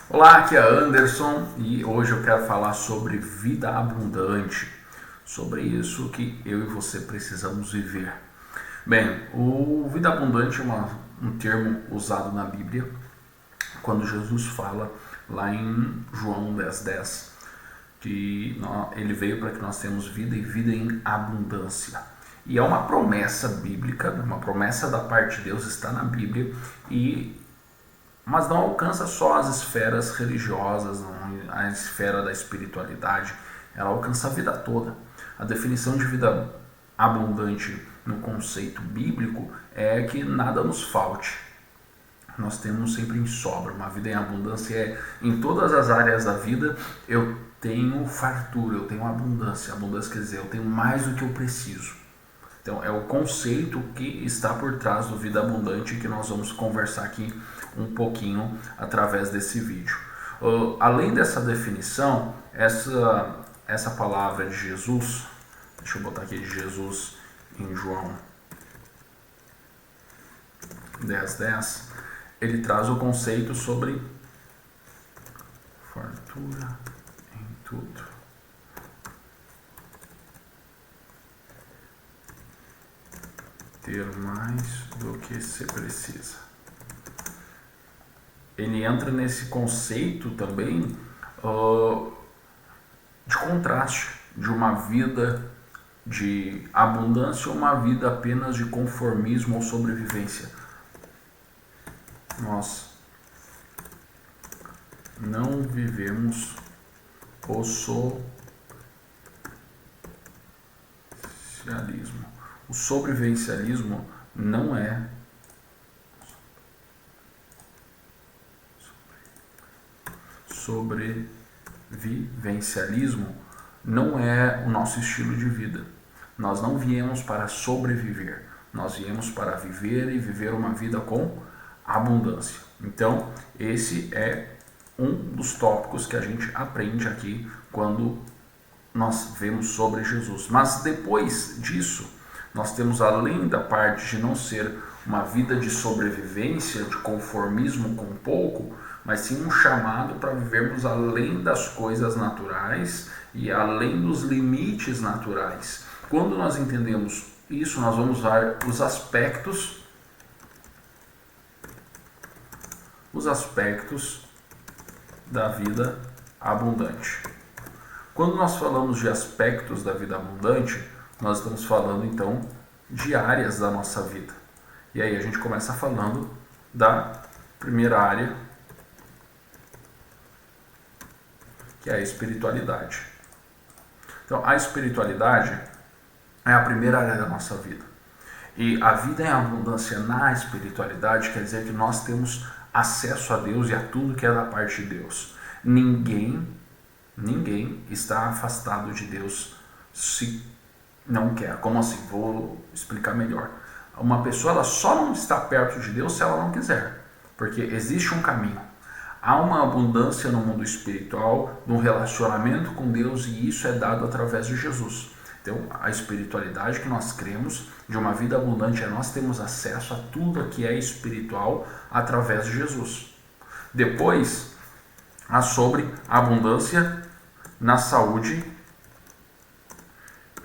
Olá, aqui é Anderson e hoje eu quero falar sobre vida abundante, sobre isso que eu e você precisamos viver. Bem, o vida abundante é um termo usado na Bíblia quando Jesus fala lá em João 10:10 que ele veio para que nós tenhamos vida e vida em abundância. E é uma promessa bíblica, uma promessa da parte de Deus, está na Bíblia, mas não alcança só as esferas religiosas, a esfera da espiritualidade, ela alcança a vida toda. A definição de vida abundante no conceito bíblico é que nada nos falte. Nós temos sempre em sobra. Uma vida em abundância é em todas as áreas da vida eu tenho fartura, eu tenho abundância. Abundância quer dizer eu tenho mais do que eu preciso. Então é o conceito que está por trás do vida abundante que nós vamos conversar aqui um pouquinho através desse vídeo. Além dessa definição, essa palavra de Jesus, deixa eu botar aqui de Jesus em João 10:10, ele traz o conceito sobre fartura em tudo. Ter mais do que se precisa. Ele entra nesse conceito também de contraste, de uma vida de abundância ou uma vida apenas de conformismo ou sobrevivência. Nós não vivemos o socialismo. O sobrevivencialismo não é o nosso estilo de vida. Nós não viemos para sobreviver, nós viemos para viver e viver uma vida com abundância. Então, esse é um dos tópicos que a gente aprende aqui quando nós vemos sobre Jesus. Mas depois disso, nós temos, além da parte de não ser uma vida de sobrevivência, de conformismo com pouco, mas sim um chamado para vivermos além das coisas naturais e além dos limites naturais. Quando nós entendemos isso, nós vamos ver os aspectos da vida abundante. Quando nós falamos de aspectos da vida abundante, nós estamos falando então de áreas da nossa vida. E aí a gente começa falando da primeira área, que é a espiritualidade. Então, a espiritualidade é a primeira área da nossa vida. E a vida em abundância na espiritualidade quer dizer que nós temos acesso a Deus e a tudo que é da parte de Deus. Ninguém está afastado de Deus se não quer. Como assim? Vou explicar melhor. Uma pessoa ela só não está perto de Deus se ela não quiser, porque existe um caminho. Há uma abundância no mundo espiritual, no relacionamento com Deus, e isso é dado através de Jesus. Então, a espiritualidade que nós cremos, de uma vida abundante, é nós temos acesso a tudo que é espiritual através de Jesus. Depois, há sobre a abundância na saúde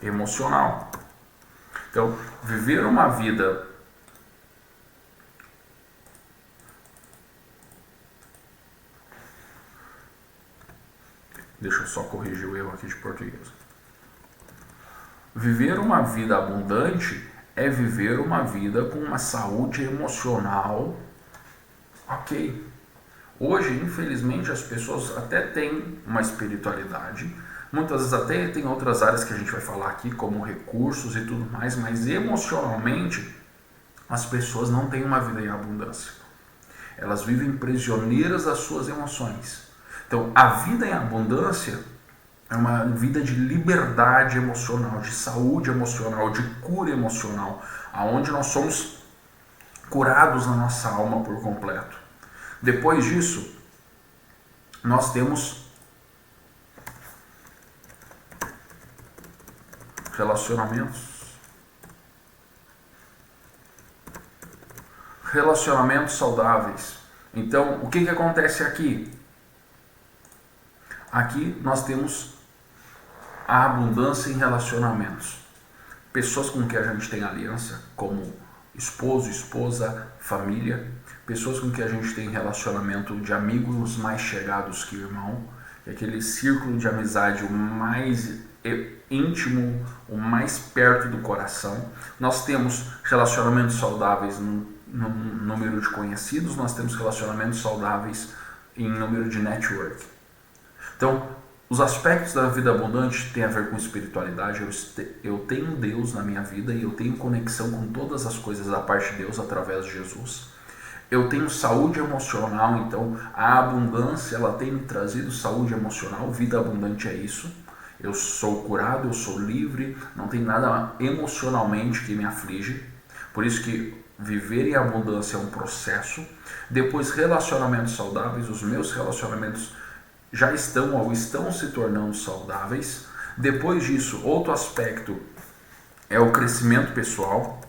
emocional. Então, viver uma vida deixa eu só corrigir o erro aqui de português. Viver uma vida abundante é viver uma vida com uma saúde emocional ok. Hoje, infelizmente, as pessoas até têm uma espiritualidade, muitas vezes até tem outras áreas que a gente vai falar aqui, como recursos e tudo mais, mas emocionalmente as pessoas não têm uma vida em abundância. Elas vivem prisioneiras das suas emoções. Então, a vida em abundância é uma vida de liberdade emocional, de saúde emocional, de cura emocional, aonde nós somos curados na nossa alma por completo. Depois disso, nós temos relacionamentos saudáveis. Então, o que acontece aqui? Aqui nós temos a abundância em relacionamentos. Pessoas com quem a gente tem aliança, como esposo, esposa, família. Pessoas com quem a gente tem relacionamento de amigos mais chegados que irmão. Aquele círculo de amizade o mais íntimo, o mais perto do coração. Nós temos relacionamentos saudáveis no número de conhecidos, nós temos relacionamentos saudáveis em número de network. Então, os aspectos da vida abundante têm a ver com espiritualidade. Eu tenho Deus na minha vida e eu tenho conexão com todas as coisas da parte de Deus através de Jesus. Eu tenho saúde emocional, então a abundância ela tem me trazido saúde emocional. Vida abundante é isso. Eu sou curado, eu sou livre, não tem nada emocionalmente que me aflige. Por isso que viver em abundância é um processo. Depois, relacionamentos saudáveis. Os meus relacionamentos já estão ou estão se tornando saudáveis. Depois disso, outro aspecto é o crescimento pessoal.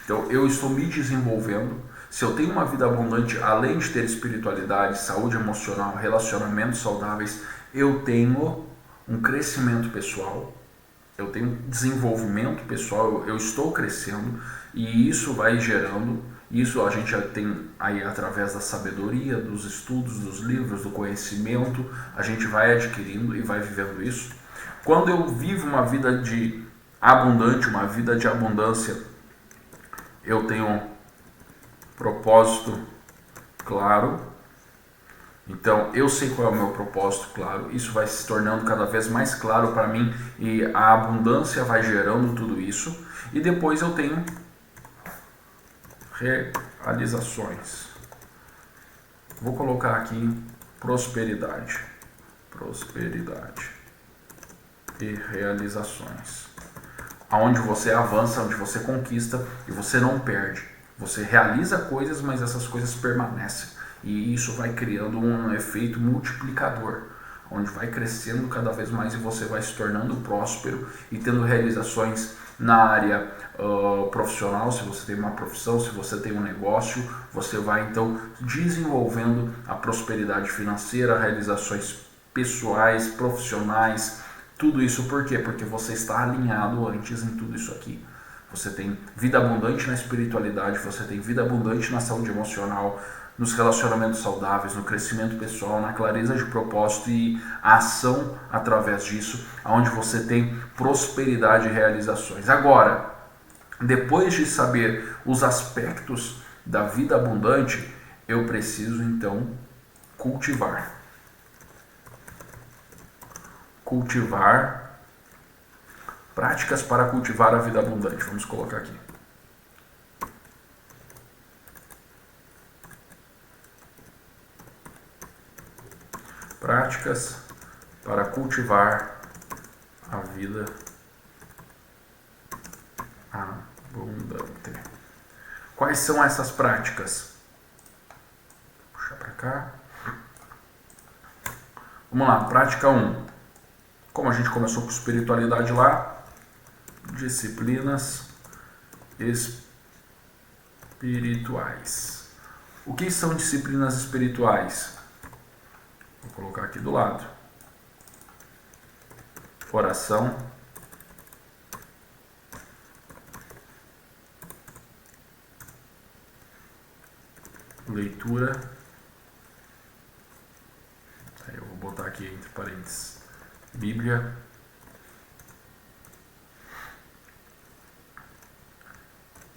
Então, eu estou me desenvolvendo. Se eu tenho uma vida abundante, além de ter espiritualidade, saúde emocional, relacionamentos saudáveis, eu tenho um crescimento pessoal, eu tenho desenvolvimento pessoal, eu estou crescendo e isso vai gerando, isso a gente já tem aí através da sabedoria, dos estudos, dos livros, do conhecimento, a gente vai adquirindo e vai vivendo isso. Quando eu vivo uma vida de abundante, uma vida de abundância, eu tenho propósito claro. Então, eu sei qual é o meu propósito claro. Isso vai se tornando cada vez mais claro para mim e a abundância vai gerando tudo isso. E depois eu tenho realizações. Vou colocar aqui prosperidade. Prosperidade e realizações. Onde você avança, onde você conquista e você não perde. Você realiza coisas, mas essas coisas permanecem. E isso vai criando um efeito multiplicador, onde vai crescendo cada vez mais e você vai se tornando próspero e tendo realizações na área profissional. Se você tem uma profissão, se você tem um negócio, você vai então desenvolvendo a prosperidade financeira, realizações pessoais, profissionais, tudo isso por quê? Porque você está alinhado antes em tudo isso aqui. Você tem vida abundante na espiritualidade, você tem vida abundante na saúde emocional, nos relacionamentos saudáveis, no crescimento pessoal, na clareza de propósito e a ação através disso, onde você tem prosperidade e realizações. Agora, depois de saber os aspectos da vida abundante, eu preciso então cultivar práticas para cultivar a vida abundante. Vamos colocar aqui. Práticas para cultivar a vida abundante. Quais são essas práticas? Vou puxar para cá. Vamos lá, prática 1. Como a gente começou com espiritualidade lá, disciplinas espirituais. O que são disciplinas espirituais? Vou colocar aqui do lado. Oração, leitura, aí eu vou botar aqui entre parênteses, Bíblia,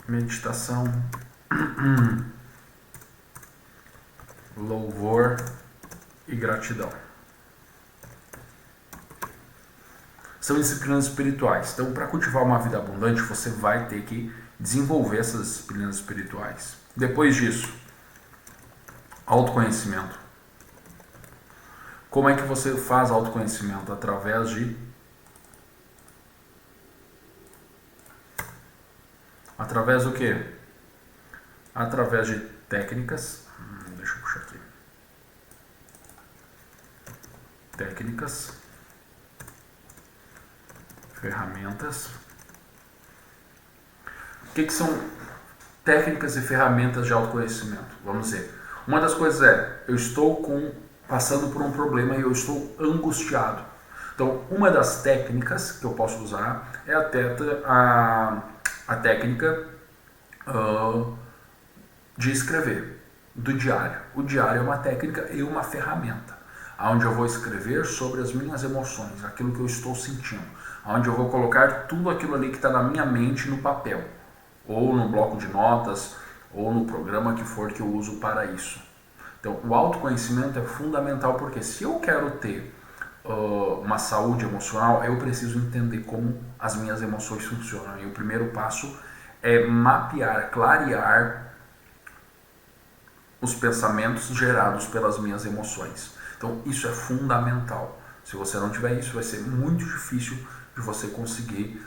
meditação, louvor e gratidão. São disciplinas espirituais. Então, para cultivar uma vida abundante, você vai ter que desenvolver essas disciplinas espirituais. Depois disso, autoconhecimento. Como é que você faz autoconhecimento? Através de do quê? Através de técnicas. Deixa eu puxar aqui. Técnicas, ferramentas. O que são técnicas e ferramentas de autoconhecimento? Vamos dizer, Uma das coisas é, eu estou passando por um problema e eu estou angustiado. Então, uma das técnicas que eu posso usar é a técnica de escrever, do diário. O diário é uma técnica e uma ferramenta, onde eu vou escrever sobre as minhas emoções, aquilo que eu estou sentindo, onde eu vou colocar tudo aquilo ali que está na minha mente no papel, ou no bloco de notas, ou no programa que for que eu uso para isso. Então, o autoconhecimento é fundamental, porque se eu quero ter uma saúde emocional, eu preciso entender como as minhas emoções funcionam. E o primeiro passo é mapear, clarear os pensamentos gerados pelas minhas emoções. Então, isso é fundamental. Se você não tiver isso, vai ser muito difícil de você conseguir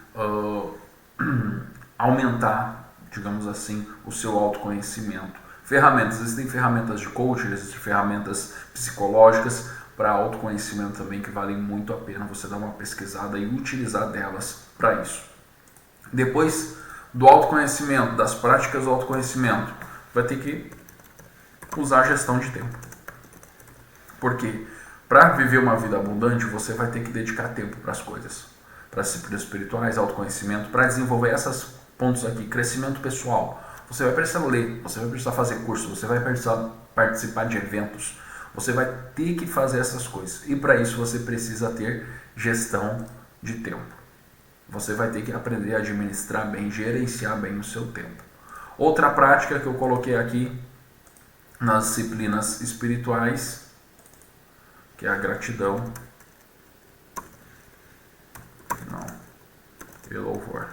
aumentar, digamos assim, o seu autoconhecimento. Ferramentas, existem ferramentas de coaching, existem ferramentas psicológicas para autoconhecimento também que valem muito a pena você dar uma pesquisada e utilizar delas para isso. Depois do autoconhecimento, das práticas do autoconhecimento, vai ter que usar a gestão de tempo. Porque para viver uma vida abundante, você vai ter que dedicar tempo para as coisas, para as disciplinas espirituais, autoconhecimento, para desenvolver esses pontos aqui, crescimento pessoal. Você vai precisar ler, você vai precisar fazer curso, você vai precisar participar de eventos, você vai ter que fazer essas coisas. E para isso você precisa ter gestão de tempo. Você vai ter que aprender a administrar bem, gerenciar bem o seu tempo. Outra prática que eu coloquei aqui nas disciplinas espirituais, que é a gratidão, e louvor.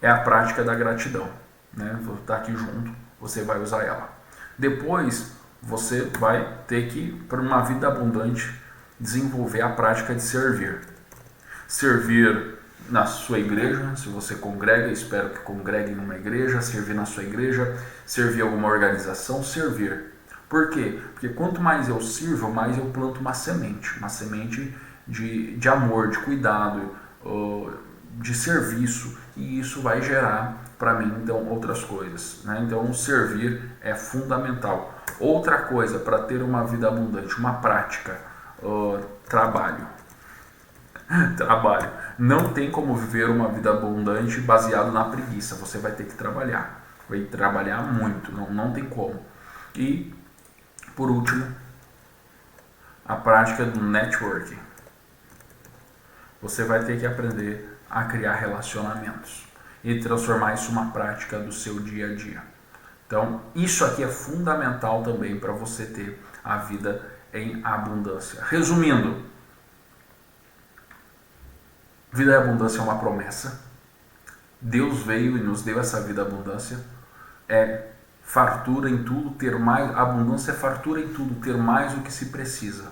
É a prática da gratidão, né? Vou estar aqui junto, você vai usar ela. Depois, você vai ter que, para uma vida abundante, desenvolver a prática de servir. Servir na sua igreja, se você congrega, espero que congregue numa igreja, servir na sua igreja, servir alguma organização, servir. Por quê? Porque quanto mais eu sirvo, mais eu planto uma semente de amor, de cuidado, de serviço, e isso vai gerar para mim então outras coisas, né? Então servir é fundamental. Outra coisa para ter uma vida abundante, uma prática, trabalho. Trabalho. Não tem como viver uma vida abundante baseado na preguiça. Você vai ter que trabalhar. Vai trabalhar muito. Não tem como. E, por último, a prática do networking. Você vai ter que aprender a criar relacionamentos e transformar isso numa prática do seu dia a dia. Então, isso aqui é fundamental também para você ter a vida em abundância. Resumindo, vida em abundância é uma promessa. Deus veio e nos deu essa vida abundância. É fartura em tudo, ter mais. Abundância é fartura em tudo, ter mais do que se precisa.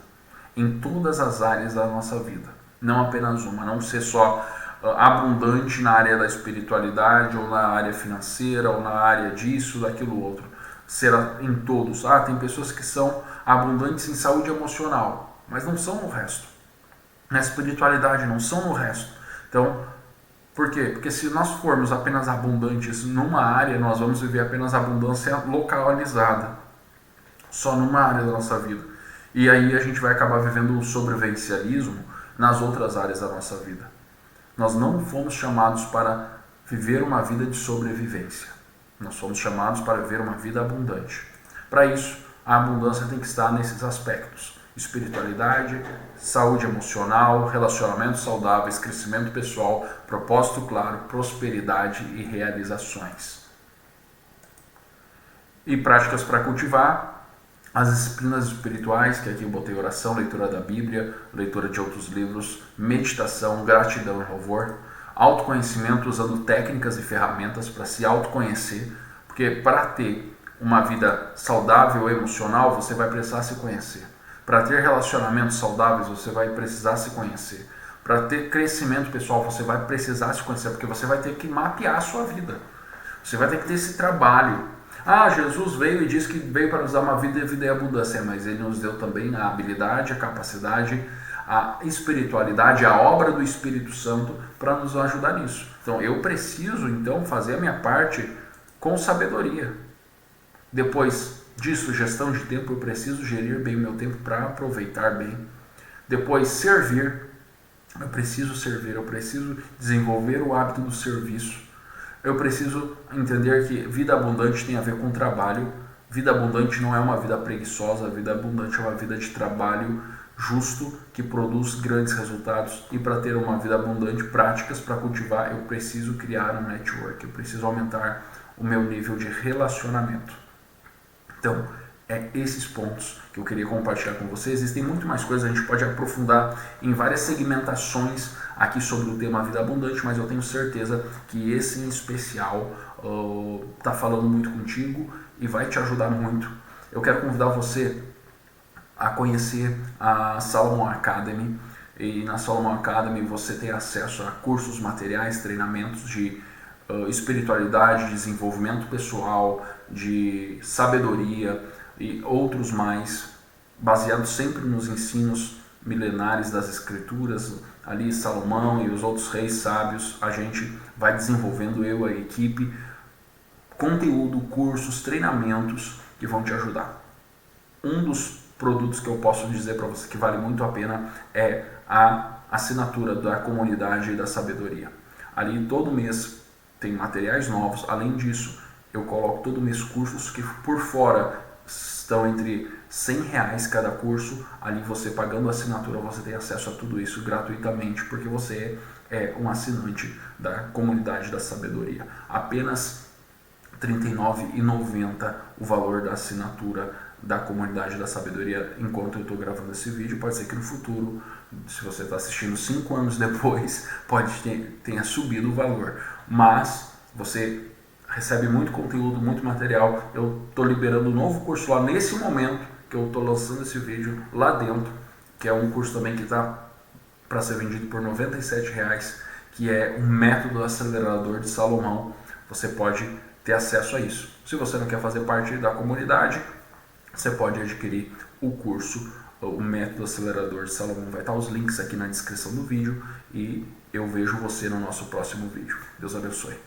Em todas as áreas da nossa vida. Não apenas uma. Não ser só abundante na área da espiritualidade, ou na área financeira, ou na área disso, daquilo outro. Ser em todos. Tem pessoas que são abundantes em saúde emocional, mas não são no resto. Na espiritualidade, não são no resto. Então, por quê? Porque se nós formos apenas abundantes numa área, nós vamos viver apenas abundância localizada, só numa área da nossa vida. E aí a gente vai acabar vivendo um sobrevivencialismo nas outras áreas da nossa vida. Nós não fomos chamados para viver uma vida de sobrevivência. Nós fomos chamados para viver uma vida abundante. Para isso, a abundância tem que estar nesses aspectos: espiritualidade, saúde emocional, relacionamentos saudáveis, crescimento pessoal, propósito claro, prosperidade e realizações. E práticas para cultivar as disciplinas espirituais, que aqui eu botei oração, leitura da Bíblia, leitura de outros livros, meditação, gratidão e louvor, autoconhecimento usando técnicas e ferramentas para se autoconhecer, porque para ter uma vida saudável emocional, você vai precisar se conhecer. Para ter relacionamentos saudáveis, você vai precisar se conhecer. Para ter crescimento pessoal, você vai precisar se conhecer, porque você vai ter que mapear a sua vida. Você vai ter que ter esse trabalho. Jesus veio e disse que veio para nos dar uma vida em abundância, mas Ele nos deu também a habilidade, a capacidade, a espiritualidade, a obra do Espírito Santo para nos ajudar nisso. Então eu preciso então fazer a minha parte com sabedoria. Depois disso, gestão de tempo, eu preciso gerir bem o meu tempo para aproveitar bem. Depois, servir, eu preciso servir, eu preciso desenvolver o hábito do serviço. Eu preciso entender que vida abundante tem a ver com trabalho. Vida abundante não é uma vida preguiçosa, vida abundante é uma vida de trabalho justo que produz grandes resultados. E para ter uma vida abundante, práticas para cultivar, eu preciso criar um network, eu preciso aumentar o meu nível de relacionamento. Então, é esses pontos que eu queria compartilhar com vocês. Existem muito mais coisas, a gente pode aprofundar em várias segmentações aqui sobre o tema vida abundante, mas eu tenho certeza que esse em especial está falando muito contigo e vai te ajudar muito. Eu quero convidar você a conhecer a Salomon Academy, e na Salomon Academy você tem acesso a cursos, materiais, treinamentos de espiritualidade, desenvolvimento pessoal, de sabedoria e outros mais, baseados sempre nos ensinos milenares das escrituras. Ali Salomão e os outros reis sábios, a gente vai desenvolvendo, eu, a equipe, conteúdo, cursos, treinamentos que vão te ajudar. Um dos produtos que eu posso dizer para você que vale muito a pena é a assinatura da comunidade da sabedoria. Ali todo mês tem materiais novos. Além disso, eu coloco todo mês cursos que por fora estão entre R$100 cada curso. Ali você pagando a assinatura, você tem acesso a tudo isso gratuitamente, porque você é um assinante da comunidade da sabedoria. Apenas R$ 39,90 o valor da assinatura da comunidade da sabedoria enquanto eu estou gravando esse vídeo. Pode ser que no futuro, se você está assistindo 5 anos depois, pode tenha subido o valor, mas você recebe muito conteúdo, muito material. Eu estou liberando um novo curso lá nesse momento que eu estou lançando esse vídeo lá dentro, que é um curso também que está para ser vendido por R$97, que é um método acelerador de Salomão. Você pode ter acesso a isso. Se você não quer fazer parte da comunidade, você pode adquirir o curso, o método acelerador de Salomão. Vai estar os links aqui na descrição do vídeo e eu vejo você no nosso próximo vídeo. Deus abençoe.